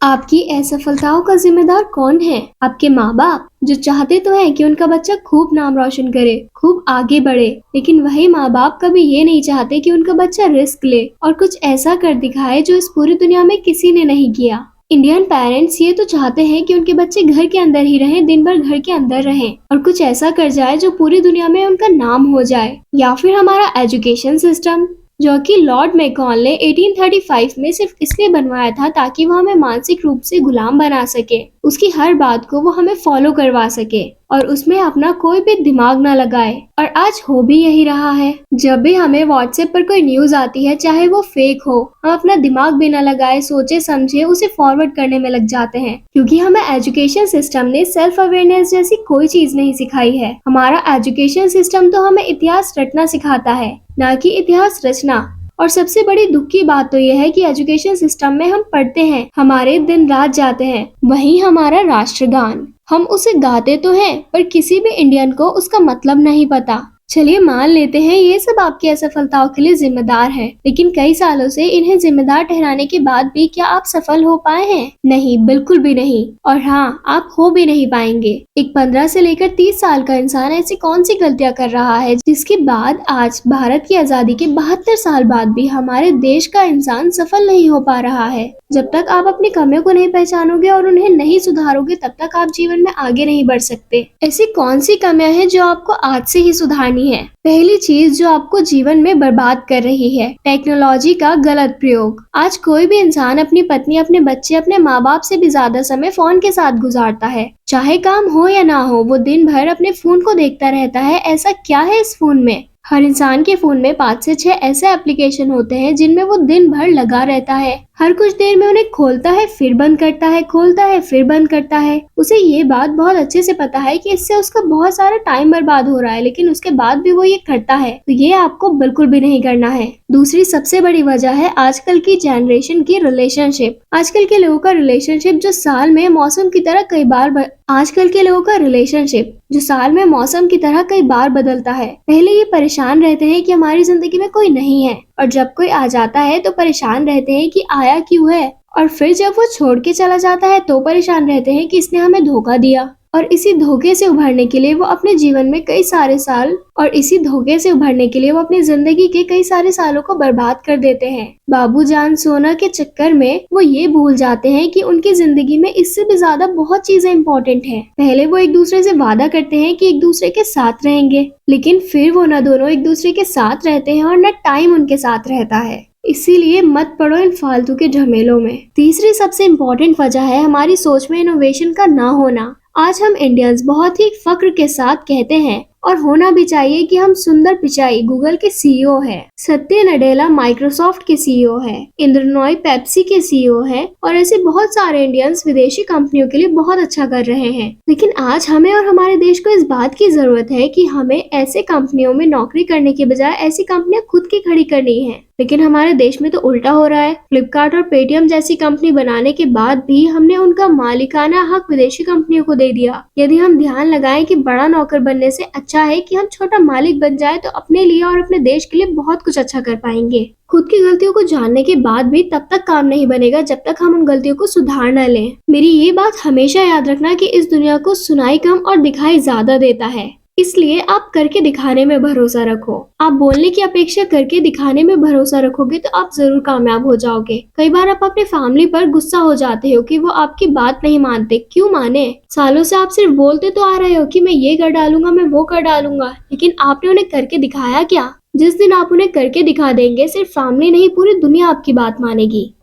आपकी असफलताओं का जिम्मेदार कौन है? आपके माँ बाप, जो चाहते तो हैं कि उनका बच्चा खूब नाम रोशन करे, खूब आगे बढ़े, लेकिन वही माँ बाप कभी ये नहीं चाहते कि उनका बच्चा रिस्क ले और कुछ ऐसा कर दिखाए जो इस पूरी दुनिया में किसी ने नहीं किया। इंडियन पेरेंट्स ये तो चाहते हैं कि उनके बच्चे घर के अंदर ही रहें, दिन भर घर के अंदर रहें और कुछ ऐसा कर जाए जो पूरी दुनिया में उनका नाम हो जाए। या फिर हमारा एजुकेशन सिस्टम, जो कि लॉर्ड मैकॉले ने 1835 में सिर्फ इसलिए बनवाया था ताकि वो हमें मानसिक रूप से गुलाम बना सके, उसकी हर बात को वो हमें फॉलो करवा सके और उसमें अपना कोई भी दिमाग ना लगाए। और आज हो भी यही रहा है। जब भी हमें व्हाट्सएप पर कोई न्यूज आती है, चाहे वो फेक हो, हम अपना दिमाग भी ना लगाए, सोचे समझे उसे फॉरवर्ड करने में लग जाते हैं, क्योंकि हमें एजुकेशन सिस्टम ने सेल्फ अवेयरनेस जैसी कोई चीज नहीं सिखाई है। हमारा एजुकेशन सिस्टम तो हमें इतिहास रटना सिखाता है, ना कि इतिहास रचना। और सबसे बड़ी दुख की बात तो यह है कि एजुकेशन सिस्टम में हम पढ़ते हैं, हमारे दिन रात जाते हैं, वहीं हमारा राष्ट्रगान हम उसे गाते तो हैं, पर किसी भी इंडियन को उसका मतलब नहीं पता। चलिए मान लेते हैं ये सब आपकी असफलताओं के लिए जिम्मेदार है, लेकिन कई सालों से इन्हें जिम्मेदार ठहराने के बाद भी क्या आप सफल हो पाए हैं? नहीं, बिल्कुल भी नहीं। और हाँ, आप हो भी नहीं पाएंगे। एक 15 से लेकर 30 साल का इंसान ऐसी कौन सी गलतियां कर रहा है जिसके बाद आज भारत की आजादी के 72 साल बाद भी हमारे देश का इंसान सफल नहीं हो पा रहा है? जब तक आप अपनी कमियों को नहीं पहचानोगे और उन्हें नहीं सुधारोगे, तब तक आप जीवन में आगे नहीं बढ़ सकते। ऐसी कौन सी कमियां हैं जो आपको आज से ही सुधारनी है? पहली चीज जो आपको जीवन में बर्बाद कर रही है, टेक्नोलॉजी का गलत प्रयोग। आज कोई भी इंसान अपनी पत्नी, अपने बच्चे, अपने माँ बाप से भी ज्यादा समय फोन के साथ गुजारता है। चाहे काम हो या ना हो, वो दिन भर अपने फोन को देखता रहता है। ऐसा क्या है इस फोन में? हर इंसान के फोन में 5 से 6 ऐसे एप्लीकेशन होते हैं जिनमें वो दिन भर लगा रहता है। हर कुछ देर में उन्हें खोलता है, फिर बंद करता है, खोलता है, फिर बंद करता है। उसे ये बात बहुत अच्छे से पता है कि इससे उसका बहुत सारा टाइम बर्बाद हो रहा है, लेकिन उसके बाद भी वो ये करता है। तो ये आपको बिल्कुल भी नहीं करना है। दूसरी सबसे बड़ी वजह है आजकल की जनरेशन की रिलेशनशिप। आजकल के लोगों का रिलेशनशिप जो साल में मौसम की तरह कई बार बदलता है। पहले ये परेशान रहते हैं कि हमारी जिंदगी में कोई नहीं है, और जब कोई आ जाता है तो परेशान रहते हैं कि आया क्यों है, और फिर जब वो छोड़ के चला जाता है तो परेशान रहते हैं कि इसने हमें धोखा दिया। और इसी धोखे से उभरने के लिए वो अपने जीवन में कई सारे साल और इसी धोखे से उभरने के लिए वो अपनी जिंदगी के कई सारे सालों को बर्बाद कर देते हैं। बाबू जान सोना के चक्कर में वो ये भूल जाते हैं कि उनकी जिंदगी में इससे भी ज्यादा बहुत चीजें इंपॉर्टेंट हैं। पहले वो एक दूसरे से वादा करते हैं कि एक दूसरे के साथ रहेंगे, लेकिन फिर वो न दोनों एक दूसरे के साथ रहते हैं और न टाइम उनके साथ रहता है। इसीलिए मत पड़ो इन फालतू के झमेलों में। तीसरी सबसे इम्पोर्टेंट वजह है हमारी सोच में इनोवेशन का ना होना। आज हम इंडियंस बहुत ही फक्र के साथ कहते हैं, और होना भी चाहिए, कि हम सुंदर पिचाई गूगल के सीईओ है, सत्य नडेला माइक्रोसॉफ्ट के सीईओ है, इंद्र नॉय पेप्सी के सीईओ है, और ऐसे बहुत सारे इंडियंस विदेशी कंपनियों के लिए बहुत अच्छा कर रहे हैं। लेकिन आज हमें और हमारे देश को इस बात की जरूरत है कि हमें ऐसे कंपनियों में नौकरी करने के बजाय ऐसी कंपनियां खुद की खड़ी करनी है। लेकिन हमारे देश में तो उल्टा हो रहा है। फ्लिपकार्ट और पेटीएम जैसी कंपनी बनाने के बाद भी हमने उनका मालिकाना हक विदेशी कंपनियों को दे दिया। यदि हम ध्यान लगाएं कि बड़ा नौकर बनने से अच्छा है कि हम छोटा मालिक बन जाए, तो अपने लिए और अपने देश के लिए बहुत कुछ अच्छा कर पाएंगे। खुद की गलतियों को जानने के बाद भी तब तक काम नहीं बनेगा जब तक हम उन गलतियों को सुधार न लें। मेरी ये बात हमेशा याद रखना कि इस दुनिया को सुनाई कम और दिखाई ज्यादा देता है, इसलिए आप करके दिखाने में भरोसा रखो। आप बोलने की अपेक्षा करके दिखाने में भरोसा रखोगे तो आप जरूर कामयाब हो जाओगे। कई बार आप अपने फैमिली पर गुस्सा हो जाते हो कि वो आपकी बात नहीं मानते। क्यों माने? सालों से आप सिर्फ बोलते तो आ रहे हो कि मैं ये कर डालूंगा, मैं वो कर डालूंगा, लेकिन आपने उन्हें करके दिखाया क्या? जिस दिन आप उन्हें करके दिखा देंगे, सिर्फ फैमिली नहीं, पूरी दुनिया आपकी बात मानेगी।